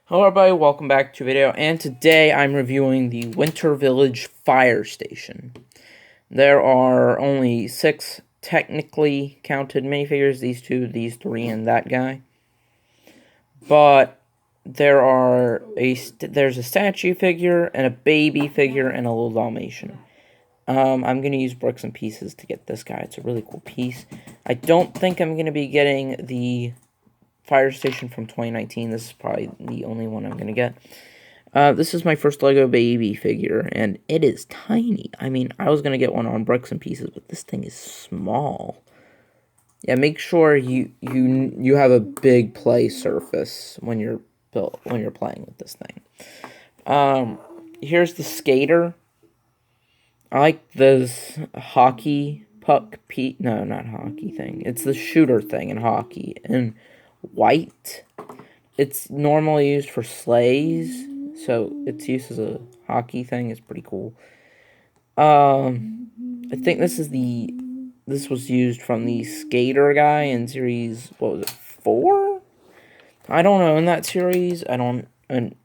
Hello everybody, welcome back to a video, and today I'm reviewing the Winter Village Fire Station. There are only 6 technically counted minifigures, these 2, these 3, and that guy. But there's a statue figure, and a baby figure, and a little Dalmatian. I'm going to use bricks and pieces to get this guy. It's a really cool piece. I don't think I'm going to be getting the Fire Station from 2019. This is probably the only one I'm going to get. This is my first Lego baby figure, and it is tiny. I mean, I was going to get one on bricks and pieces, but this thing is small. Yeah, make sure you have a big play surface when you're playing with this thing. Here's the skater. I like this hockey puck no, not hockey thing. It's the shooter thing in hockey in white. It's normally used for sleighs, so its use as a hockey thing is pretty cool. I think this was used from the skater guy in series, what was it, 4? I don't know, in that series, and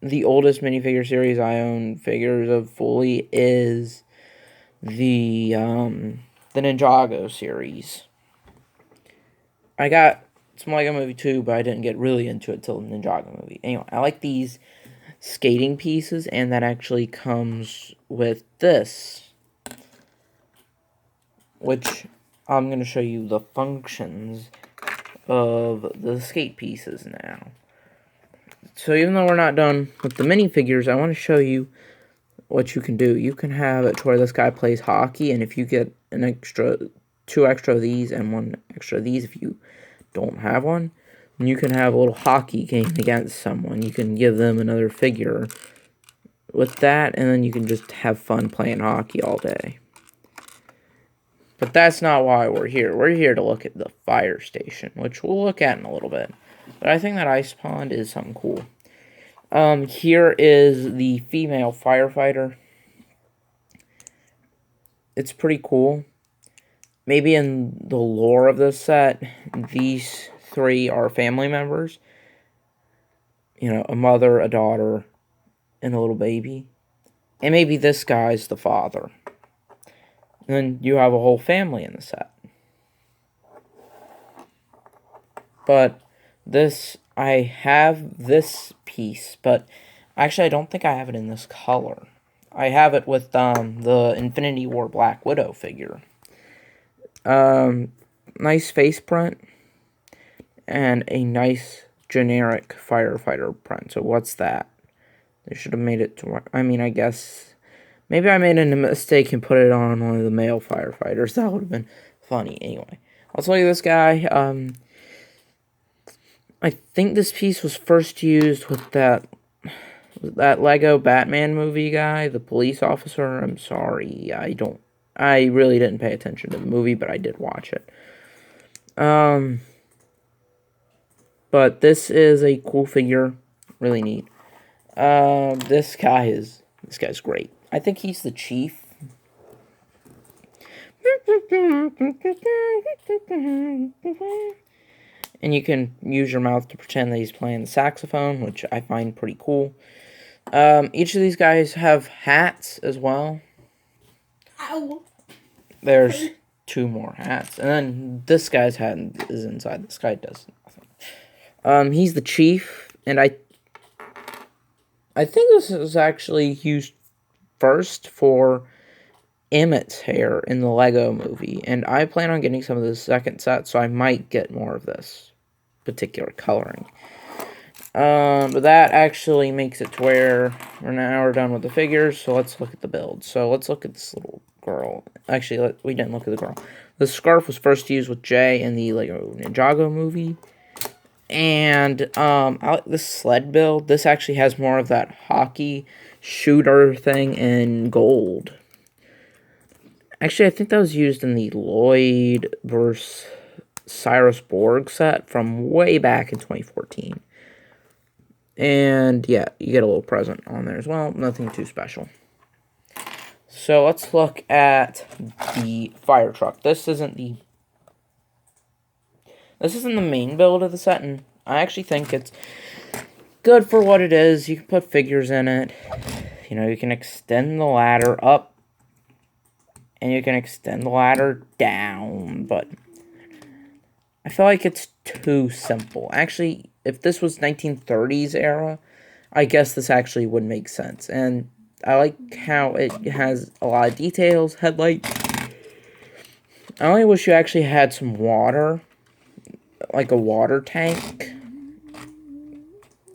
the oldest minifigure series I own figures of fully is the Ninjago series. I got some Lego Movie 2, but I didn't get really into it till the Ninjago movie. Anyway, I like these skating pieces, and that actually comes with this, which I'm going to show you the functions of the skate pieces now. So even though we're not done with the minifigures, I want to show you what you can do. You can have it to where this guy plays hockey, and if you get two extra of these and 1 extra of these, if you don't have one, you can have a little hockey game against someone. You can give them another figure with that, and then you can just have fun playing hockey all day. But that's not why we're here. We're here to look at the fire station, which we'll look at in a little bit. But I think that ice pond is something cool. Here is the female firefighter. It's pretty cool. Maybe in the lore of this set, these 3 are family members. You know, a mother, a daughter, and a little baby. And maybe this guy's the father. And then you have a whole family in the set. But I have this piece, but actually I don't think I have it in this color. I have it with the Infinity War Black Widow figure. Nice face print, and a nice generic firefighter print. So what's that? They should have made it to, I mean, I guess, maybe I made a mistake and put it on one of the male firefighters. That would have been funny. Anyway, I'll tell you this guy, I think this piece was first used with that Lego Batman movie guy, the police officer. I'm sorry, I really didn't pay attention to the movie, but I did watch it. But this is a cool figure, really neat. This guy's great. I think he's the chief. And you can use your mouth to pretend that he's playing the saxophone, which I find pretty cool. Each of these guys have hats as well. Ow. There's 2 more hats. And then this guy's hat is inside. This guy does nothing. He's the chief, and I think this is actually used first for Emmett's hair in the Lego movie, and I plan on getting some of the second set, so I might get more of this particular coloring. But that actually makes it to where we're done with the figures, so let's look at the build. So let's look at this little girl. Actually, we didn't look at the girl. The scarf was first used with Jay in the Lego Ninjago movie. And I like this sled build. This actually has more of that hockey shooter thing in gold. Actually, I think that was used in the Lloyd vs. Cyrus Borg set from way back in 2014. And yeah, you get a little present on there as well. Nothing too special. So let's look at the fire truck. This isn't the main build of the set, and I actually think it's good for what it is. You can put figures in it. You know, you can extend the ladder up. And you can extend the ladder down. But I feel like it's too simple. Actually, if this was 1930s era, I guess this actually would make sense. And I like how it has a lot of details. Headlights. I only wish you actually had some water. Like a water tank.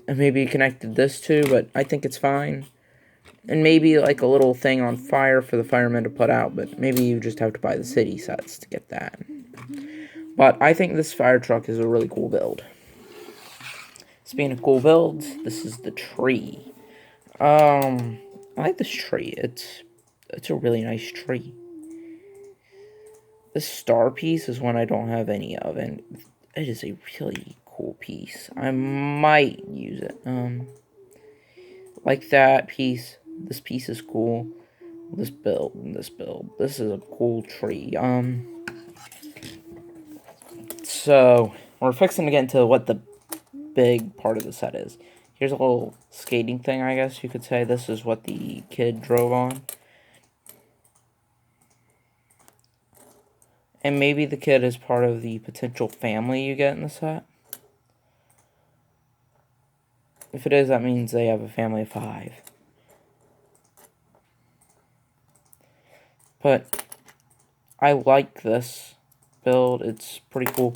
And maybe you connected this too, but I think it's fine. And maybe like a little thing on fire for the firemen to put out, but maybe you just have to buy the city sets to get that. But I think this fire truck is a really cool build. Speaking of cool builds, this is the tree. I like this tree. It's a really nice tree. This star piece is one I don't have any of, and it is a really cool piece. I might use it. Like that piece. This piece is cool. This build. This is a cool tree. So we're fixing to get into what the big part of the set is. Here's a little skating thing, I guess you could say. This is what the kid drove on. And maybe the kid is part of the potential family you get in the set. If it is, that means they have a family of 5. But I like this build. It's pretty cool.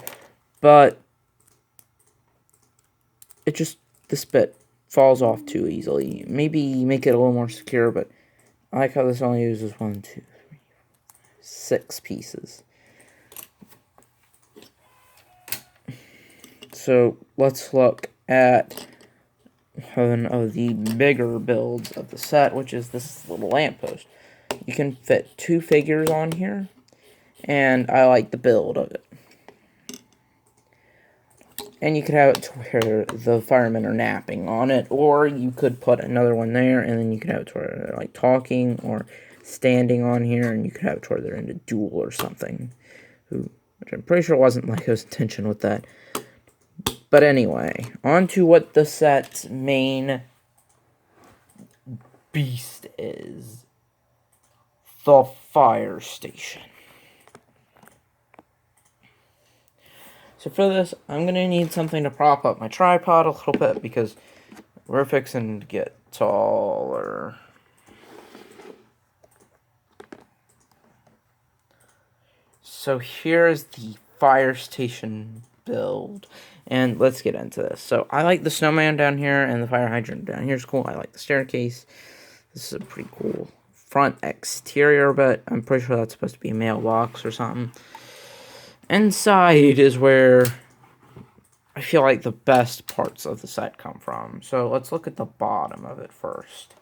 But this bit falls off too easily. Maybe make it a little more secure, but I like how this only uses 1, 2, 3, 4, 6 pieces. So let's look at one of the bigger builds of the set, which is this little lamppost. You can fit 2 figures on here, and I like the build of it. And you could have it to where the firemen are napping on it, or you could put another one there, and then you could have it to where they're like talking or standing on here, and you could have it to where they're in a duel or something. Which I'm pretty sure wasn't Lego's intention with that. But anyway, on to what the set's main beast is. The fire station. So for this, I'm going to need something to prop up my tripod a little bit because we're fixing to get taller. So here's the fire station build. And let's get into this. So I like the snowman down here and the fire hydrant down here is cool. I like the staircase. This is a pretty cool front exterior, but I'm pretty sure that's supposed to be a mailbox or something. Inside is where I feel like the best parts of the set come from. So let's look at the bottom of it first.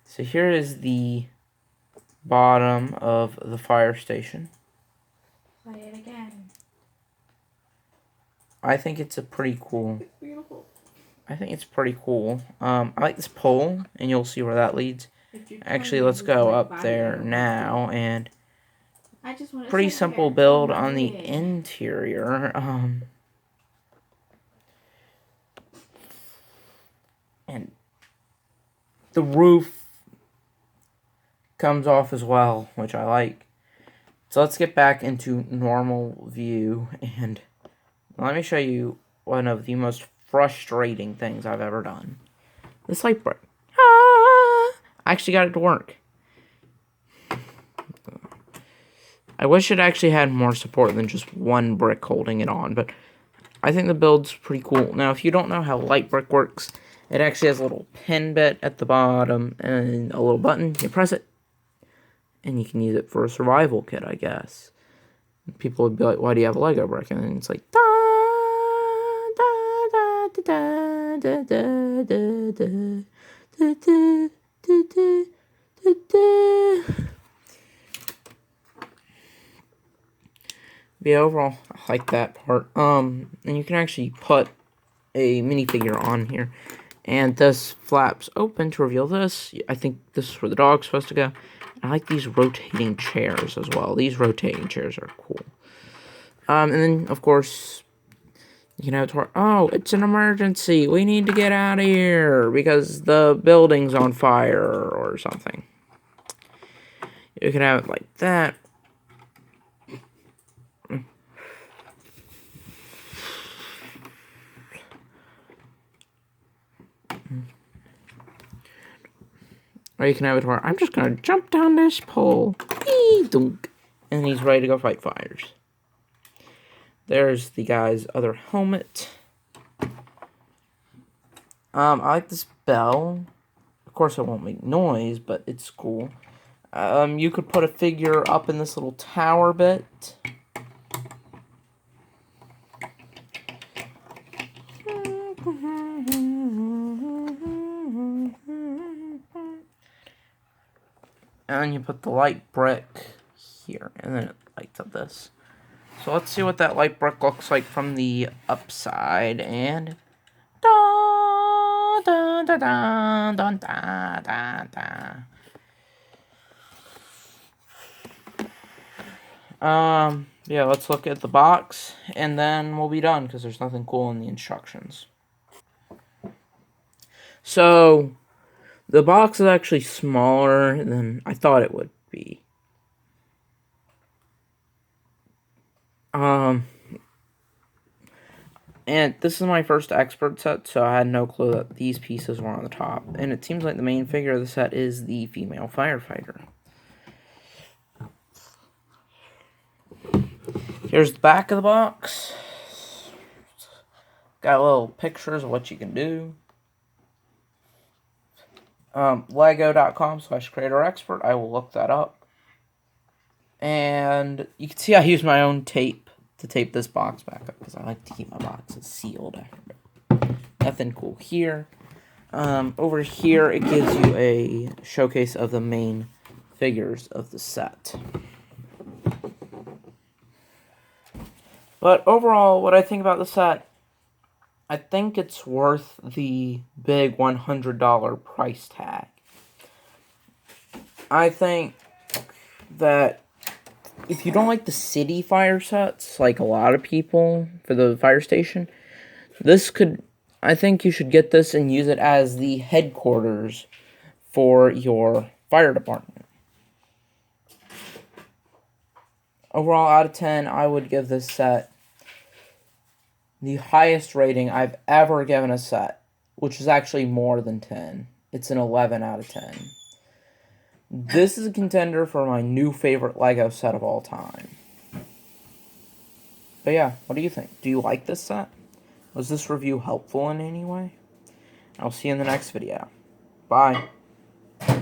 So here is the bottom of the fire station. Play it again. I think it's a pretty cool. It's beautiful. I think it's pretty cool. I like this pole, and you'll see where that leads. Actually, let's go up there now, and pretty simple build on the interior. And the roof comes off as well, which I like. So let's get back into normal view, and let me show you one of the most frustrating things I've ever done. This light brick. I actually got it to work. I wish it actually had more support than just one brick holding it on, but I think the build's pretty cool. Now, if you don't know how light brick works, it actually has a little pin bit at the bottom and a little button. You press it, and you can use it for a survival kit, I guess. People would be like, why do you have a Lego brick? And then it's like, da, da, da, da, da, da, da, da, da, da, da, da, da. But yeah, overall, I like that part. And you can actually put a minifigure on here. And this flaps open to reveal this. I think this is where the dog's supposed to go. I like these rotating chairs as well. These rotating chairs are cool. And then, of course, You know, oh, it's an emergency. We need to get out of here because the building's on fire or something. You can have it like that. Or you can have it where I'm just going to jump down this pole. Dunk. And he's ready to go fight fires. There's the guy's other helmet. I like this bell. Of course, it won't make noise, but it's cool. You could put a figure up in this little tower bit. And you put the light brick here, and then it lights up this. So let's see what that light brick looks like from the upside, and da da da da da da da da. Yeah, let's look at the box, and then we'll be done, because there's nothing cool in the instructions. So, the box is actually smaller than I thought it would be. And this is my first expert set, so I had no clue that these pieces were on the top. And it seems like the main figure of the set is the female firefighter. Here's the back of the box. Got little pictures of what you can do. Lego.com/creatorexpert. I will look that up. And you can see I use my own tape to tape this box back up because I like to keep my boxes sealed after. Nothing cool here. Over here, it gives you a showcase of the main figures of the set. But overall, what I think about the set, I think it's worth the big $100 price tag. I think that if you don't like the city fire sets, like a lot of people for the fire station, I think you should get this and use it as the headquarters for your fire department. Overall, out of 10, I would give this set the highest rating I've ever given a set, which is actually more than 10. It's an 11 out of 10. This is a contender for my new favorite Lego set of all time. But yeah, what do you think? Do you like this set? Was this review helpful in any way? I'll see you in the next video. Bye.